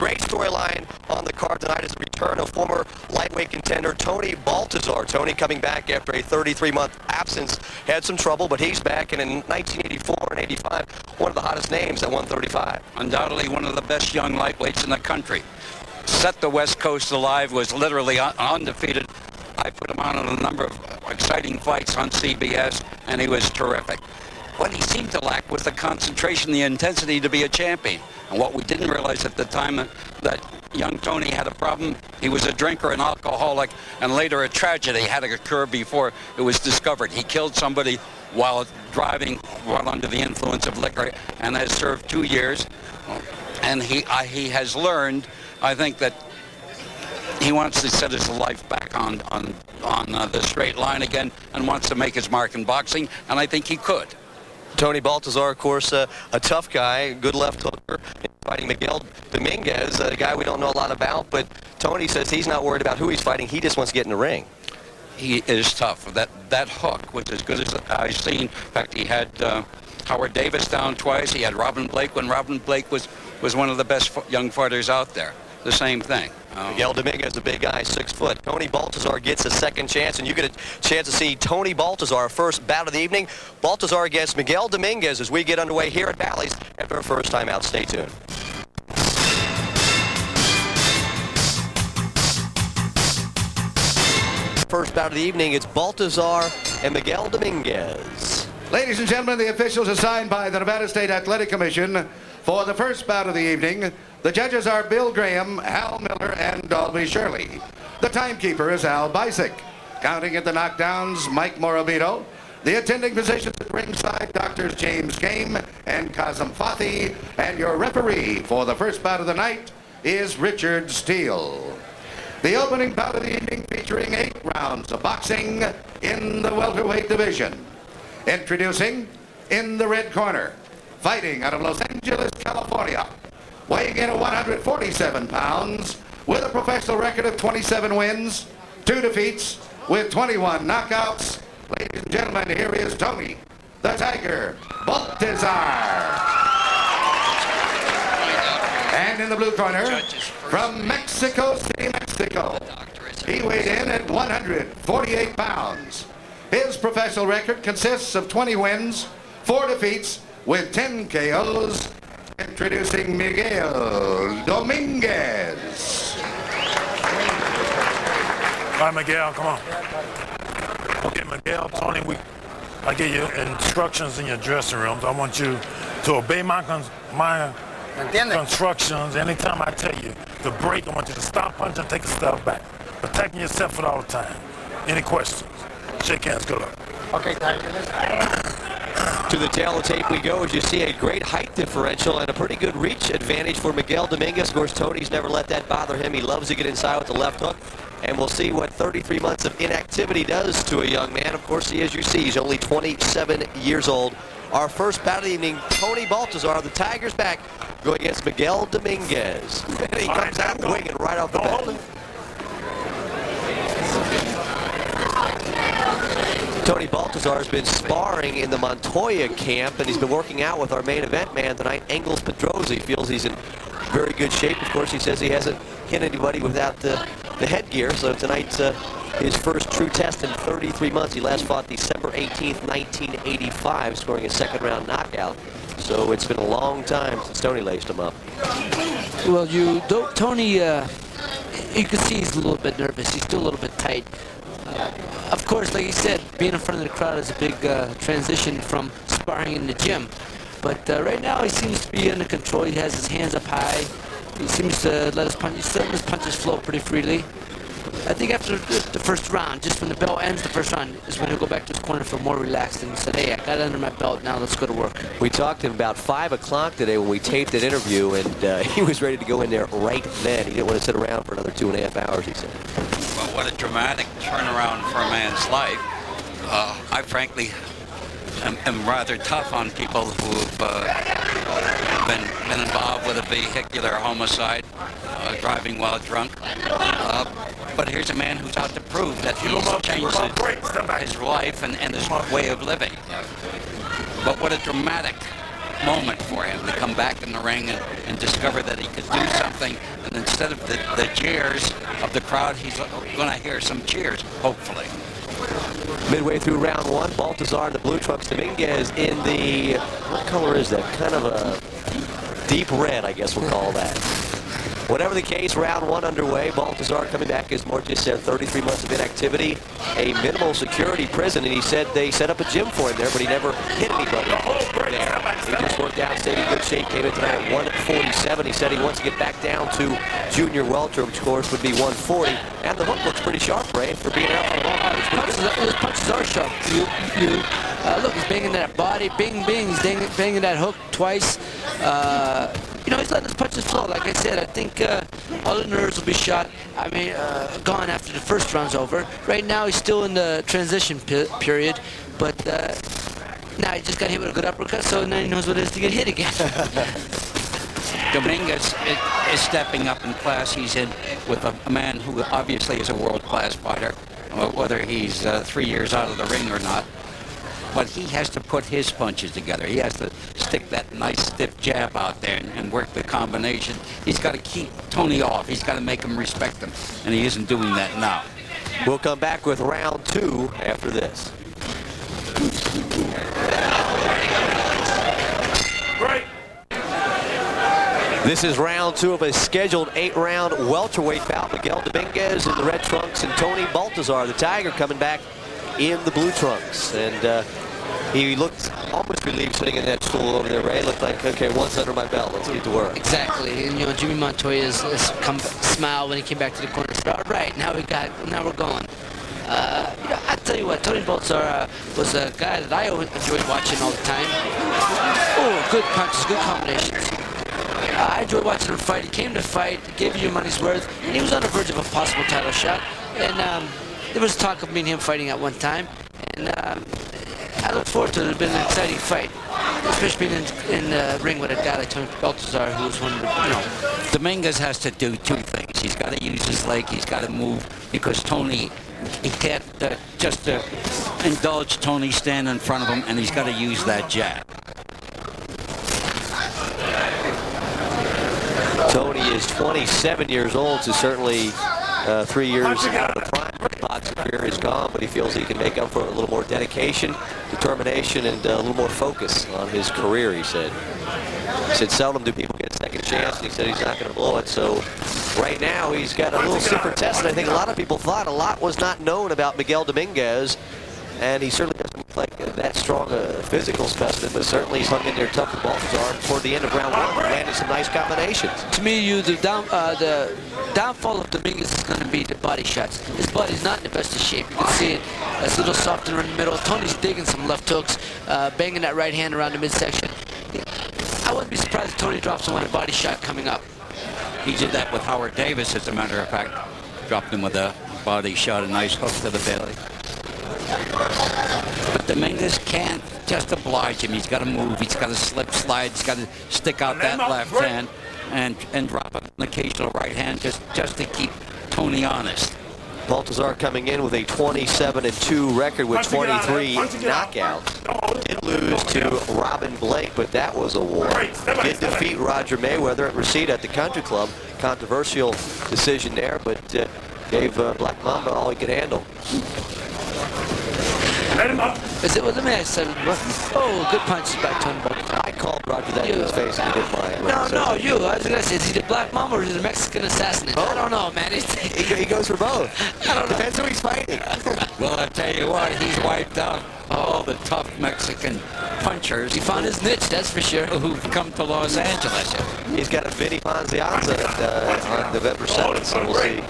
Great storyline on the card tonight is the return of former lightweight contender Tony Baltazar. Tony coming back after a 33-month absence. Had some trouble, but he's back, and in 1984 and 85, one of the hottest names at 135. Undoubtedly one of the best young lightweights in the country. Set the West Coast alive, was literally undefeated. I put him on a number of exciting fights on CBS, and he was terrific. What he seemed to lack was the concentration, the intensity to be a champion. And what we didn't realize at the time that young Tony had a problem. He was a drinker, an alcoholic, and later a tragedy had to occur before it was discovered. He killed somebody while driving, while under the influence of liquor, and has served 2 years. And he has learned, I think, that he wants to set his life back on the straight line again and wants to make his mark in boxing, and I think he could. Tony Baltazar, of course, a tough guy, good left hooker, fighting Miguel Dominguez, a guy we don't know a lot about, but Tony says he's not worried about who he's fighting. He just wants to get in the ring. He is tough. That hook was as good as I've seen. In fact, he had Howard Davis down twice. He had Robin Blake when Robin Blake was one of the best young fighters out there. The same thing. Miguel Dominguez, a big guy, 6 foot. Tony Baltazar gets a second chance, and you get a chance to see Tony Baltazar, first bout of the evening. Baltazar against Miguel Dominguez as we get underway here at Bally's after our first time out. Stay tuned. First bout of the evening, it's Baltazar and Miguel Dominguez. Ladies and gentlemen, the officials assigned by the Nevada State Athletic Commission for the first bout of the evening. The judges are Bill Graham, Hal Miller, and Dalby Shirley. The timekeeper is Al Bisick. Counting at the knockdowns, Mike Morabito. The attending physicians at ringside, Doctors James Game and Kazim Fathi. And your referee for the first bout of the night is Richard Steele. The opening bout of the evening featuring 8 rounds of boxing in the welterweight division. Introducing, in the red corner, fighting out of Los Angeles, California, weighing in at 147 pounds, with a professional record of 27 wins, 2 defeats, with 21 knockouts. Ladies and gentlemen, here is Tony, the Tiger, Baltazar. And in the blue corner, from Mexico City, Mexico, he weighed in at 148 pounds. His professional record consists of 20 wins, 4 defeats, with 10 KOs. Introducing Miguel Dominguez. All right, Miguel, come on. Okay, Miguel, Tony, I give you instructions in your dressing rooms. I want you to obey my instructions. Anytime I tell you to break, I want you to stop punching, take a step back. Protecting yourself at all times. Any questions? Shake hands, good luck. Okay, Tiger. To the tail of tape we go as you see a great height differential and a pretty good reach advantage for Miguel Dominguez. Of course, Tony's never let that bother him. He loves to get inside with the left hook. And we'll see what 33 months of inactivity does to a young man. Of course, as you see, he's only 27 years old. Our first bout of the evening, Tony Baltazar, the Tigers back, going against Miguel Dominguez. And he comes out winging right off the bat. Tony Baltazar has been sparring in the Montoya camp, and he's been working out with our main event man tonight, Engels Pedroza. He feels he's in very good shape. Of course, he says he hasn't hit anybody without the headgear, so tonight's his first true test in 33 months. He last fought December 18th, 1985, scoring a second-round knockout. So it's been a long time since Tony laced him up. Well, Tony, you can see he's a little bit nervous. He's still a little bit tight. Of course, like you said, being in front of the crowd is a big transition from sparring in the gym. But right now, he seems to be under control. He has his hands up high. He seems to let his punches flow pretty freely. I think after the first round, just when the bell ends the first round, is when he'll go back to his corner for more relaxed and said, hey, I got it under my belt, now let's go to work. We talked to him about 5 o'clock today when we taped that interview, and he was ready to go in there right then. He didn't want to sit around for another 2.5 hours, he said. Well, what a dramatic turnaround for a man's life. I frankly am rather tough on people who've been involved with a vehicular homicide, driving while drunk. But here's a man who's out to prove that he's changed his life and his way of living. But what a dramatic moment for him to come back in the ring and discover that he could do something. And instead of the jeers of the crowd, he's going to hear some cheers, hopefully. Midway through round one, Baltazar in the blue trunks, Dominguez in the, what color is that? Kind of a deep red, I guess we'll call that. Whatever the case, round one underway. Baltazar coming back, as Mort just said, 33 months of inactivity, a minimal security prison, and he said they set up a gym for him there, but he never hit anybody there. He just worked out, stayed in good shape, came in tonight at 147. He said he wants to get back down to junior welter, which of course would be 140. And the hook looks pretty sharp, Ray, for being out on the ball. His punches are sharp. Look, he's banging that body, bing, bing. He's banging that hook twice. You know, he's letting his punches flow. Like I said, I think all the nerves will be shot. I mean, gone after the first round's over. Right now, he's still in the transition period, but now he just got hit with a good uppercut, so now he knows what it is to get hit again. Dominguez is stepping up in class. He's in with a man who obviously is a world-class fighter, whether he's 3 years out of the ring or not. But he has to put his punches together. He has to stick that nice stiff jab out there and work the combination. He's got to keep Tony off. He's got to make him respect him, and he isn't doing that now. We'll come back with round two after this. Great. This is round two of a scheduled 8-round welterweight bout. Miguel Dominguez in the red trunks and Tony Baltazar, the Tiger, coming back in the blue trunks. And he looked almost relieved sitting in that stool over there, Ray. Looked like, okay, one's under my belt. Let's get to work. Exactly. And, you know, Jimmy Montoya's smile when he came back to the corner. Said, all right, now we're going. You know, I tell you what, Tony Baltazar was a guy that I enjoyed watching all the time. Oh, good punches, good combinations. I enjoyed watching him fight. He came to fight, gave you your money's worth, and he was on the verge of a possible title shot. And there was talk of me and him fighting at one time, and I look forward to it. It's been an exciting fight, especially being in the ring with a guy like Tony Baltazar, who's one of the, you know. Dominguez has to do two things. He's got to use his leg. He's got to move, because Tony, he can't just indulge Tony stand in front of him, and he's got to use that jab. Tony is 27 years old, so certainly 3 years out of the prime. Boxing career is gone, but he feels he can make up for a little more dedication, determination, and a little more focus on his career, he said. He said seldom do people get a second chance, and he said he's not going to blow it. So right now he's got a little stiffer test, and I think a lot of people thought a lot was not known about Miguel Dominguez, and he certainly doesn't look like that strong a physical specimen, but certainly he's hung in there tough with Baltazar toward the end of round one, landing some nice combinations. To me, the downfall of Dominguez is going to be the body shots. His body's not in the best of shape. You can see it. It's a little softer in the middle. Tony's digging some left hooks, banging that right hand around the midsection. I wouldn't be surprised if Tony drops him on a body shot coming up. He did that with Howard Davis, as a matter of fact. Dropped him with a body shot, a nice hook to the belly. But Dominguez can't just oblige him. He's got to move. He's got to slip, slide. He's got to stick out that left hand and drop an occasional right hand just to keep Tony honest. Baltazar coming in with a 27-2 record with 23 knockouts. Did lose to Robin Blake, but that was a war. Did defeat Roger Mayweather at Receipt at the Country Club. Controversial decision there, but gave Black Mamba all he could handle. Let me ask you, oh, good punches by Tony Baltazar. I called Roger that in his face and he didn't mind. No, you. I was going to say, is he the Black Mamba or is he the Mexican assassin? I don't know, man. He goes for both. I don't know. Depends who he's fighting. Well, I tell you what, he's wiped out all the tough Mexican punchers. He found his niche, that's for sure. Who've come to Los Angeles. He's got a Vinny Ponzianza on November 7th, so we'll see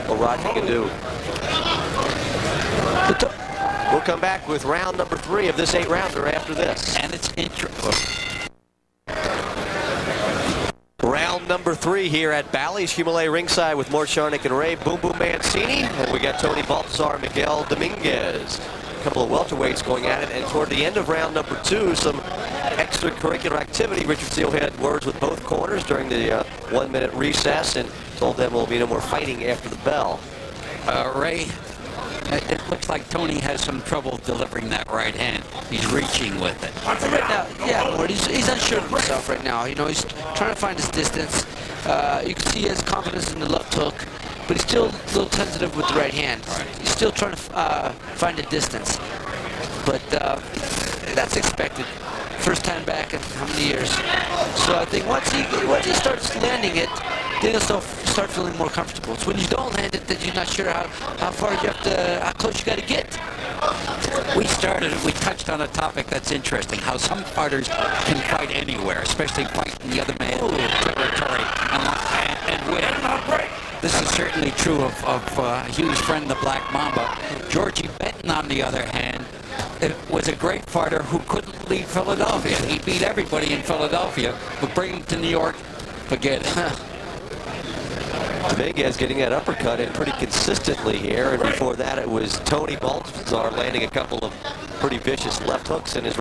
what Roger can do. We'll come back with round number 3 of this 8-rounder after this. And it's interesting. Round number 3 here at Bally's Humilé ringside with Mort Sharnick and Ray Boom Boom Mancini. And we got Tony Baltazar and Miguel Dominguez. A couple of welterweights going at it. And toward the end of round number 2, some extracurricular activity. Richard Steele had words with both corners during the 1-minute recess and told them there will be no more fighting after the bell. Ray, It looks like Tony has some trouble delivering that right hand. He's reaching with it. Right now, yeah, Mort, he's unsure of himself right now. You know, he's trying to find his distance. You can see he has confidence in the left hook, but he's still a little tentative with the right hand. He's still trying to find a distance. But that's expected. First time back in how many years? So I think once he starts landing it, then he'll start feeling more comfortable. It's when you don't land it that you're not sure how far you have to, how close you got to get. We touched on a topic that's interesting, how some fighters can fight anywhere, especially fight in the other man's territory and win. This is certainly true of Hugh's friend, the Black Mamba. Georgie Benton, on the other hand, was a great fighter who couldn't leave Philadelphia. He beat everybody in Philadelphia, but bring him to New York, forget it. Dominguez getting that uppercut in pretty consistently here, and before that it was Tony Baltazar landing a couple of pretty vicious left hooks in his